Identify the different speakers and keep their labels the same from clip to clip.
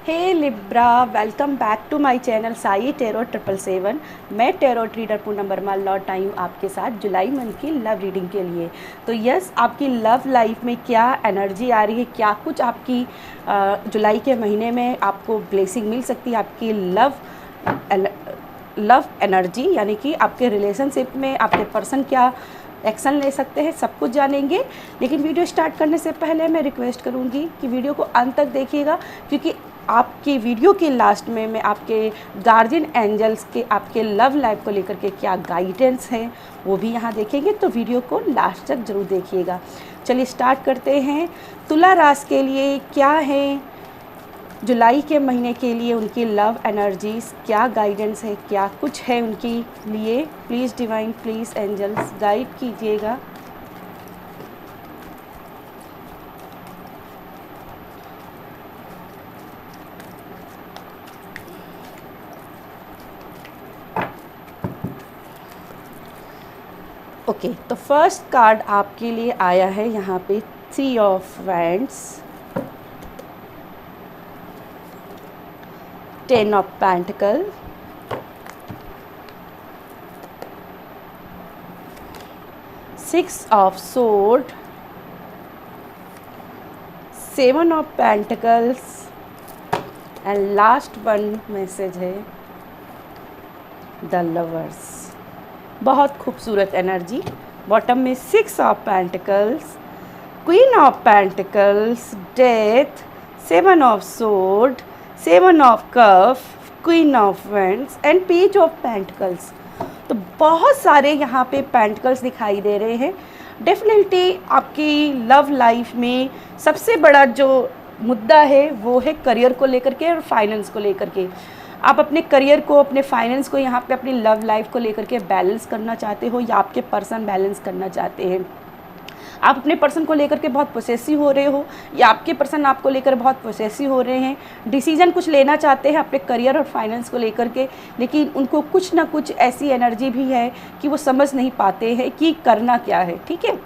Speaker 1: Hey Libra, welcome back to my channel Sai tarot 777। मैं tarot reader Poonam Verma लौट आई हूँ आपके साथ जुलाई मंथ की लव रीडिंग के लिए। तो यस, आपकी लव लाइफ में क्या एनर्जी आ रही है, क्या कुछ आपकी जुलाई के महीने में आपको ब्लेसिंग मिल सकती है, आपकी लव एनर्जी यानी कि आपके रिलेशनशिप में आपके पर्सन क्या एक्शन ले सकते हैं, सब कुछ जानेंगे। लेकिन वीडियो स्टार्ट करने से पहले मैं रिक्वेस्ट करूंगी कि वीडियो को अंत तक देखिएगा, क्योंकि आपकी वीडियो के लास्ट में मैं आपके गार्जियन एंजल्स के आपके लव लाइफ को लेकर के क्या गाइडेंस है वो भी यहाँ देखेंगे। तो वीडियो को लास्ट तक ज़रूर देखिएगा। चलिए स्टार्ट करते हैं। तुला राशि के लिए क्या है जुलाई के महीने के लिए, उनकी लव एनर्जीज क्या गाइडेंस है, क्या कुछ है उनके लिए। Please divine, please angels guide कीजिएगा। ओके, तो फर्स्ट कार्ड आपके लिए आया है यहाँ पे 3 of wands, 10 of pentacle, 6 of sword, 7 of pentacles and last one message है द लवर्स। बहुत खूबसूरत एनर्जी। बॉटम में 6 of pentacles, queen of pentacles, death, 7 of sword, 7 of cup, queen of wands and page of pentacles. तो बहुत सारे यहाँ पे pentacles दिखाई दे रहे हैं। डेफिनेटली आपकी लव लाइफ में सबसे बड़ा जो मुद्दा है वो है करियर को लेकर के और फाइनेंस को लेकर के। आप अपने करियर को, अपने फाइनेंस को यहाँ पे अपनी लव लाइफ को लेकर के बैलेंस करना चाहते हो या आपके पर्सन बैलेंस करना चाहते हैं। आप अपने पर्सन को लेकर के बहुत पोसेसिव हो रहे हो या आपके पर्सन आपको लेकर बहुत पोसेसिव हो रहे हैं। डिसीजन कुछ लेना चाहते हैं अपने करियर और फाइनेंस को लेकर के, लेकिन उनको कुछ ना कुछ ऐसी एनर्जी भी है कि वो समझ नहीं पाते हैं कि करना क्या है। ठीक है,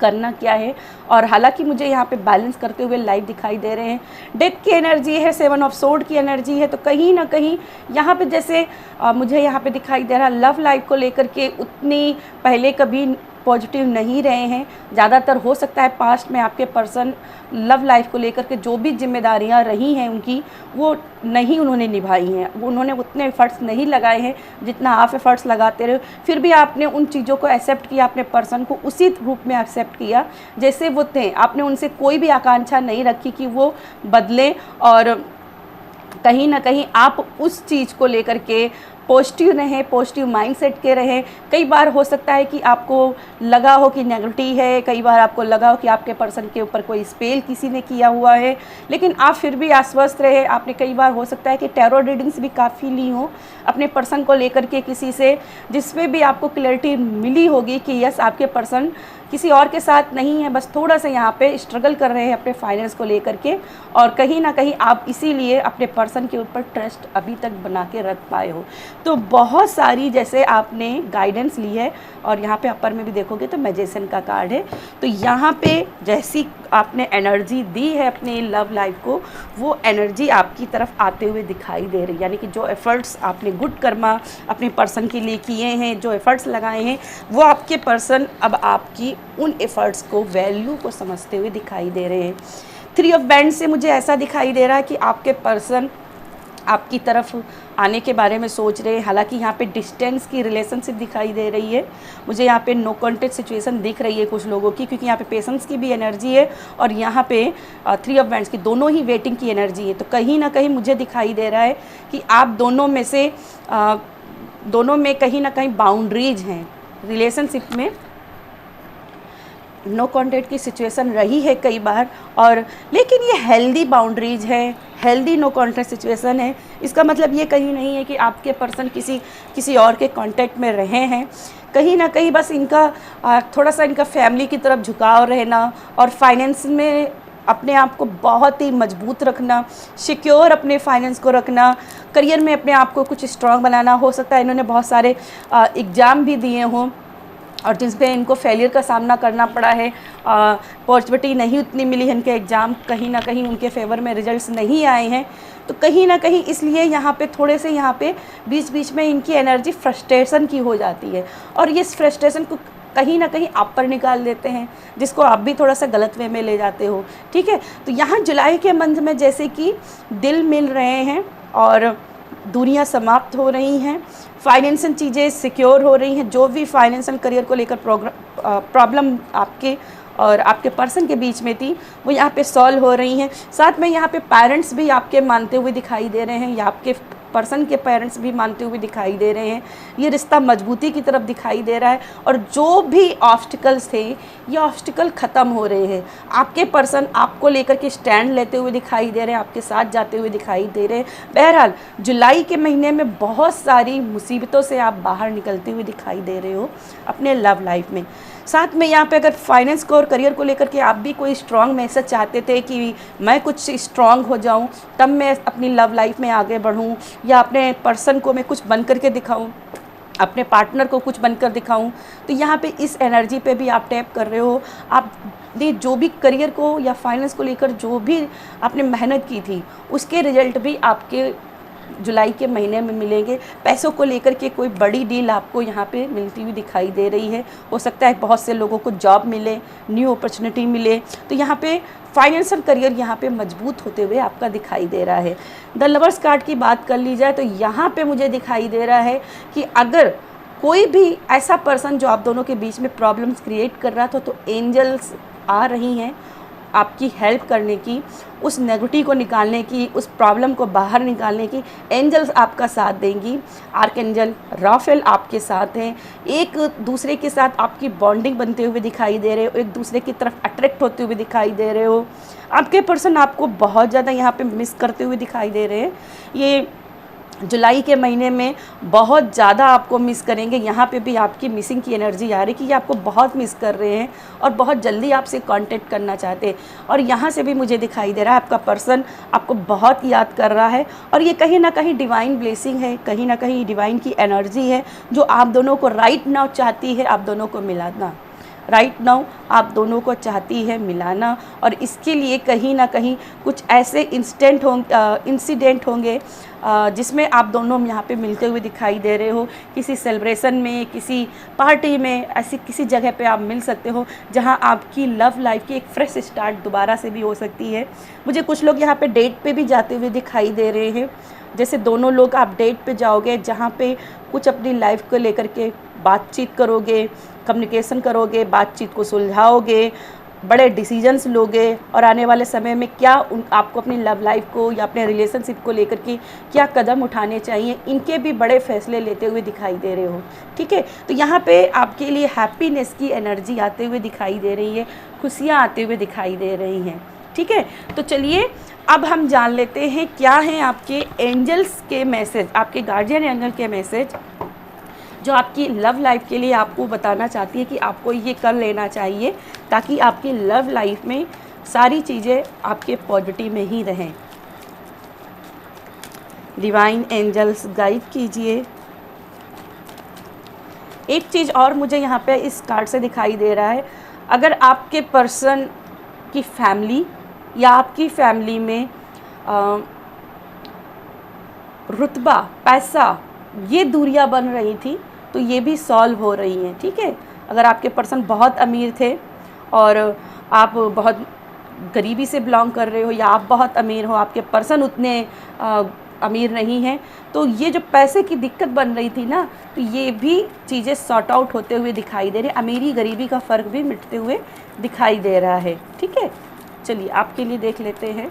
Speaker 1: करना क्या है। और हालांकि मुझे यहाँ पे बैलेंस करते हुए लाइफ दिखाई दे रहे हैं। डेथ की एनर्जी है, 7 ऑफ सोर्ड की एनर्जी है। तो कहीं ना कहीं यहाँ पे जैसे मुझे यहाँ पे दिखाई दे रहा लव लाइफ को लेकर के उतनी पहले कभी पॉजिटिव नहीं रहे हैं। ज़्यादातर हो सकता है पास्ट में आपके पर्सन लव लाइफ को लेकर के जो भी जिम्मेदारियां रही हैं उनकी, वो नहीं उन्होंने निभाई हैं, वो उन्होंने उतने एफर्ट्स नहीं लगाए हैं जितना आप एफर्ट्स लगाते रहे। फिर भी आपने उन चीज़ों को एक्सेप्ट किया, अपने पर्सन को उसी रूप में एक्सेप्ट किया जैसे वो थे। आपने उनसे कोई भी आकांक्षा नहीं रखी कि वो बदले, और कहीं ना कहीं आप उस चीज़ को लेकर के पॉजिटिव रहें, पॉजिटिव माइंडसेट के रहें। कई बार हो सकता है कि आपको लगा हो कि नेगेटिव है, कई बार आपको लगा हो कि आपके पर्सन के ऊपर कोई स्पेल किसी ने किया हुआ है, लेकिन आप फिर भी आश्वस्त रहे। आपने कई बार हो सकता है कि टैरो रीडिंग्स भी काफ़ी ली हो अपने पर्सन को लेकर के किसी से, जिसमें भी आपको क्लैरिटी मिली होगी कि यस, आपके पर्सन किसी और के साथ नहीं है, बस थोड़ा सा यहाँ पे स्ट्रगल कर रहे हैं अपने फाइनेंस को लेकर के। और कहीं ना कहीं आप इसीलिए अपने पर्सन के ऊपर ट्रस्ट अभी तक बना के रख पाए हो। तो बहुत सारी जैसे आपने गाइडेंस ली है, और यहाँ पे अपर में भी देखोगे तो मैजिशियन का कार्ड है। तो यहाँ पे जैसी आपने एनर्जी दी है अपने लव लाइफ को, वो एनर्जी आपकी तरफ आते हुए दिखाई दे रही है। यानी कि जो एफ़र्ट्स आपने गुड कर्मा अपने पर्सन के लिए किए हैं, जो एफ़र्ट्स लगाए हैं, वो आपके पर्सन अब आपकी उन एफ़र्ट्स को, वैल्यू को समझते हुए दिखाई दे रहे हैं। 3 ऑफ बैंड्स से मुझे ऐसा दिखाई दे रहा है कि आपके पर्सन आपकी तरफ आने के बारे में सोच रहे हैं। हालांकि यहाँ पे डिस्टेंस की रिलेशनशिप दिखाई दे रही है। मुझे यहाँ पे नो कॉन्टेक्ट सिचुएशन दिख रही है कुछ लोगों की, क्योंकि यहाँ पे पेशेंस की भी एनर्जी है और यहाँ पे 3 ऑफ वैंड्स की दोनों ही वेटिंग की एनर्जी है। तो कहीं ना कहीं मुझे दिखाई दे रहा है कि आप दोनों में से दोनों में कहीं ना कहीं बाउंड्रीज हैं रिलेशनशिप में। नो कॉन्टेक्ट की सिचुएशन रही है कई बार, और लेकिन ये हेल्दी बाउंड्रीज है, हेल्दी नो कॉन्टेक्ट सिचुएशन है। इसका मतलब ये कहीं नहीं है कि आपके पर्सन किसी और के कांटेक्ट में रहे हैं। कहीं ना कहीं बस इनका थोड़ा सा इनका फैमिली की तरफ झुकाव रहना और फाइनेंस में अपने आप को बहुत ही मजबूत रखना, सिक्योर अपने फाइनेंस को रखना, करियर में अपने आप को कुछ स्ट्रॉन्ग बनाना। हो सकता है इन्होंने बहुत सारे एग्ज़ाम भी दिए हों और जिसमें इनको फेलियर का सामना करना पड़ा है, पॉजिटिविटी नहीं उतनी मिली है, इनके एग्ज़ाम कहीं ना कहीं उनके फेवर में रिजल्ट्स नहीं आए हैं, तो कहीं ना कहीं इसलिए यहाँ पे थोड़े से यहाँ पे बीच बीच में इनकी एनर्जी फ्रस्ट्रेशन की हो जाती है, और ये इस फ्रस्ट्रेशन को कहीं ना कहीं आप पर निकाल देते हैं, जिसको आप भी थोड़ा सा गलत वे में ले जाते हो। ठीक है, तो यहाँ जुलाई के मंथ में जैसे कि दिल मिल रहे हैं और दूरियां समाप्त हो रही हैं, फाइनेंशियल चीज़ें सिक्योर हो रही हैं, जो भी फाइनेंशियल करियर को लेकर प्रॉब्लम आपके और आपके पर्सन के बीच में थी वो यहाँ पे सॉल्व हो रही हैं। साथ में यहाँ पे पेरेंट्स भी आपके मानते हुए दिखाई दे रहे हैं, या आपके पर्सन के पेरेंट्स भी मानते हुए दिखाई दे रहे हैं। ये रिश्ता मजबूती की तरफ दिखाई दे रहा है, और जो भी ऑब्स्टिकल्स थे ये ऑब्स्टिकल ख़त्म हो रहे हैं। आपके पर्सन आपको लेकर के स्टैंड लेते हुए दिखाई दे रहे हैं, आपके साथ जाते हुए दिखाई दे रहे हैं। बहरहाल जुलाई के महीने में बहुत सारी मुसीबतों से आप बाहर निकलते हुए दिखाई दे रहे हो अपने लव लाइफ में। साथ में यहाँ पे अगर फाइनेंस को और करियर को लेकर के आप भी कोई स्ट्रॉन्ग मैसेज चाहते थे कि मैं कुछ स्ट्रॉन्ग हो जाऊँ, तब मैं अपनी लव लाइफ में आगे बढ़ूँ, या अपने पर्सन को मैं कुछ बन करके दिखाऊँ, अपने पार्टनर को कुछ बनकर दिखाऊं, तो यहाँ पे इस एनर्जी पे भी आप टैप कर रहे हो। आपने जो भी करियर को या फाइनेंस को लेकर जो भी आपने मेहनत की थी उसके रिजल्ट भी आपके जुलाई के महीने में मिलेंगे। पैसों को लेकर के कोई बड़ी डील आपको यहाँ पे मिलती हुई दिखाई दे रही है। हो सकता है बहुत से लोगों को जॉब मिले, न्यू अपॉर्चुनिटी मिले, तो यहाँ पे फाइनेंशियल करियर यहाँ पे मजबूत होते हुए आपका दिखाई दे रहा है। द लवर्स कार्ड की बात कर ली जाए तो यहाँ पे मुझे दिखाई दे रहा है कि अगर कोई भी ऐसा पर्सन जो आप दोनों के बीच में प्रॉब्लम्स क्रिएट कर रहा था, तो एंजल्स आ रही हैं आपकी हेल्प करने की, उस नेगेटिविटी को निकालने की, उस प्रॉब्लम को बाहर निकालने की। एंजल्स आपका साथ देंगी। आर्कएंजल राफेल आपके साथ हैं। एक दूसरे के साथ आपकी बॉन्डिंग बनते हुए दिखाई दे रहे हो, एक दूसरे की तरफ अट्रैक्ट होते हुए दिखाई दे रहे हो। आपके पर्सन आपको बहुत ज़्यादा यहाँ पे मिस करते हुए दिखाई दे रहे हैं। ये जुलाई के महीने में बहुत ज़्यादा आपको मिस करेंगे। यहाँ पे भी आपकी मिसिंग की एनर्जी आ रही है कि ये आपको बहुत मिस कर रहे हैं और बहुत जल्दी आपसे कांटेक्ट करना चाहते हैं। और यहाँ से भी मुझे दिखाई दे रहा है आपका पर्सन आपको बहुत याद कर रहा है, और ये कहीं ना कहीं डिवाइन ब्लेसिंग है, कहीं ना कहीं डिवाइन की एनर्जी है जो आप दोनों को राइट नाउ चाहती है आप दोनों को मिलाना। राइट नाउ आप दोनों को चाहती है मिलाना, और इसके लिए कहीं ना कहीं कुछ ऐसे इंसिडेंट होंगे जिसमें आप दोनों यहाँ पे मिलते हुए दिखाई दे रहे हो। किसी सेलिब्रेशन में, किसी पार्टी में, ऐसी किसी जगह पे आप मिल सकते हो जहाँ आपकी लव लाइफ की एक फ्रेश स्टार्ट दोबारा से भी हो सकती है। मुझे कुछ लोग यहाँ पे डेट पे भी जाते हुए दिखाई दे रहे हैं, जैसे दोनों लोग आप डेट पे जाओगे जहाँ पे कुछ अपनी लाइफ को लेकर के बातचीत करोगे, कम्युनिकेशन करोगे, बातचीत को सुलझाओगे, बड़े डिसीजंस लोगे, और आने वाले समय में क्या आपको अपनी लव लाइफ को या अपने रिलेशनशिप को लेकर के क्या कदम उठाने चाहिए, इनके भी बड़े फैसले लेते हुए दिखाई दे रहे हो। ठीक है, तो यहाँ पे आपके लिए हैप्पीनेस की एनर्जी आते हुए दिखाई दे रही है, खुशियाँ आते हुए दिखाई दे रही हैं। ठीक है, तो चलिए अब हम जान लेते हैं क्या हैं आपके एंजल्स के मैसेज, आपके गार्जियन एंजल के मैसेज जो आपकी लव लाइफ के लिए आपको बताना चाहती है कि आपको ये कर लेना चाहिए ताकि आपकी लव लाइफ में सारी चीज़ें आपके पॉजिटिव में ही रहें। डिवाइन एंजल्स गाइड कीजिए। एक चीज़ और मुझे यहाँ पे इस कार्ड से दिखाई दे रहा है, अगर आपके पर्सन की फैमिली या आपकी फैमिली में रुतबा, पैसा, ये दूरियां बन रही थी तो ये भी सॉल्व हो रही हैं। ठीक है, अगर आपके पर्सन बहुत अमीर थे और आप बहुत गरीबी से बिलोंग कर रहे हो, या आप बहुत अमीर हो, आपके पर्सन उतने अमीर नहीं हैं, तो ये जो पैसे की दिक्कत बन रही थी ना, तो ये भी चीज़ें सॉर्ट आउट होते हुए दिखाई दे रही है। अमीरी गरीबी का फ़र्क भी मिटते हुए दिखाई दे रहा है। ठीक है, चलिए आपके लिए देख लेते हैं।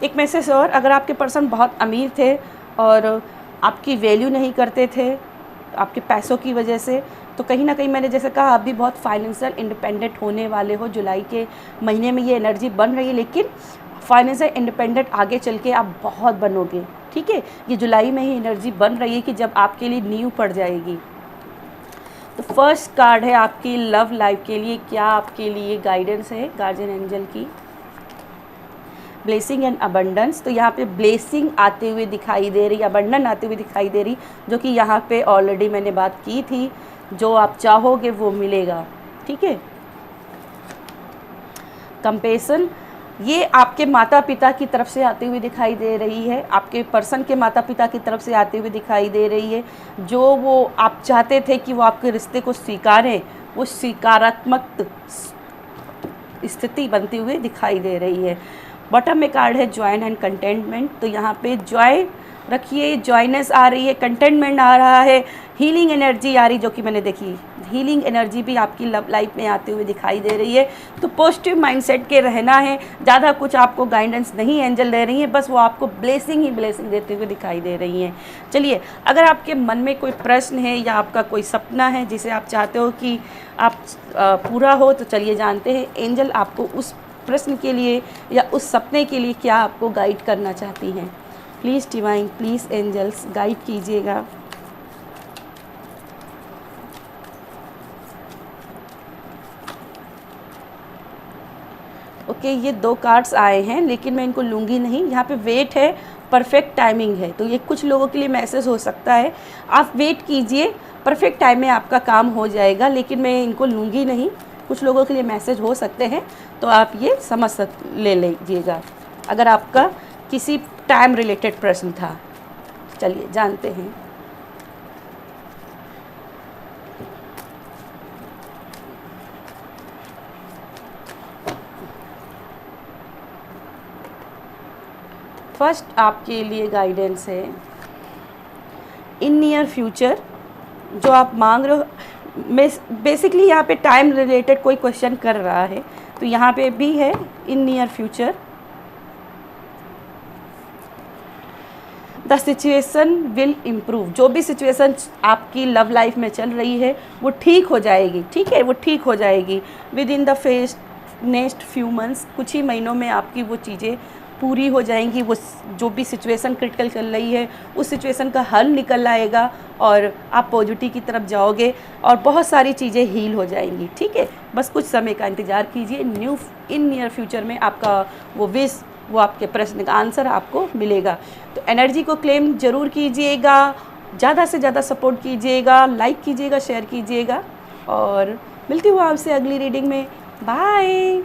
Speaker 1: एक मैसेज और, अगर आपके पर्सन बहुत अमीर थे और आपकी वैल्यू नहीं करते थे आपके पैसों की वजह से, तो कहीं ना कहीं मैंने जैसे कहा आप भी बहुत फाइनेंशियल इंडिपेंडेंट होने वाले हो। जुलाई के महीने में ये एनर्जी बन रही है, लेकिन फाइनेंशियल इंडिपेंडेंट आगे चल के आप बहुत बनोगे। ठीक है, ये जुलाई में ही एनर्जी बन रही है कि जब आपके लिए नींव पड़ जाएगी। तो फर्स्ट कार्ड है आपकी लव लाइफ के लिए, क्या आपके लिए गाइडेंस है गार्जियन एंजल की। ब्लेसिंग एंड अबंडेंस, तो यहाँ पे ब्लेसिंग आते हुए दिखाई दे रही, अबंडन आते हुए दिखाई दे रही, जो कि यहाँ पे ऑलरेडी मैंने बात की थी, जो आप चाहोगे वो मिलेगा। ठीक है। कंपेशन, ये आपके माता पिता की तरफ से आते हुए दिखाई दे रही है, आपके पर्सन के माता पिता की तरफ से आते हुए दिखाई दे रही है। जो वो आप चाहते थे कि वो आपके रिश्ते को स्वीकारें, वो स्वीकारात्मक स्थिति बनती हुई दिखाई दे रही है। बॉटम में कार्ड है जॉय एंड कंटेंटमेंट, तो यहाँ पे जॉय रखिए, जॉयनेस आ रही है, कंटेंटमेंट आ रहा है, हीलिंग एनर्जी आ रही, जो कि मैंने देखी, हीलिंग एनर्जी भी आपकी लव लाइफ में आते हुए दिखाई दे रही है। तो पॉजिटिव माइंडसेट के रहना है, ज़्यादा कुछ आपको गाइडेंस नहीं एंजल दे रही है, बस वो आपको ब्लेसिंग ही ब्लेसिंग देते हुए दिखाई दे रही हैं। चलिए, अगर आपके मन में कोई प्रश्न है या आपका कोई सपना है जिसे आप चाहते हो कि आप पूरा हो, तो चलिए जानते हैं एंजल आपको उस प्रश्न के लिए या उस सपने के लिए क्या आपको गाइड करना चाहती हैं। Please divine, please angels guide कीजिएगा। ओके, ये 2 कार्ड्स आए हैं, लेकिन मैं इनको लूँगी नहीं। यहाँ पे वेट है, परफेक्ट टाइमिंग है, तो ये कुछ लोगों के लिए मैसेज हो सकता है। आप वेट कीजिए, परफेक्ट टाइम में आपका काम हो जाएगा, लेकिन मैं इनको लूँगी नहीं। कुछ लोगों के लिए मैसेज हो सकते हैं, तो आप ये ले लीजिएगा अगर आपका किसी टाइम रिलेटेड प्रश्न था। चलिए जानते हैं। फर्स्ट आपके लिए गाइडेंस है इन नियर फ्यूचर, जो आप मांग रहे हो। बेसिकली यहाँ पे टाइम रिलेटेड कोई क्वेश्चन कर रहा है, तो यहाँ पे भी है in near future the situation will improve. जो भी सिचुएशन आपकी लव लाइफ में चल रही है वो ठीक हो जाएगी। ठीक है, वो ठीक हो जाएगी with in the next few months. कुछ ही महीनों में आपकी वो चीज़ें पूरी हो जाएंगी। वो जो भी सिचुएशन क्रिटिकल चल रही है उस सिचुएशन का हल निकल आएगा और आप पॉजिटिव की तरफ जाओगे और बहुत सारी चीज़ें हील हो जाएंगी। ठीक है, बस कुछ समय का इंतज़ार कीजिए। इन नियर फ्यूचर में आपका वो विश, वो आपके प्रश्न का आंसर आपको मिलेगा। तो एनर्जी को क्लेम ज़रूर कीजिएगा, ज़्यादा से ज़्यादा सपोर्ट कीजिएगा, लाइक कीजिएगा, शेयर कीजिएगा, और मिलती हूँ आपसे अगली रीडिंग में। बाय।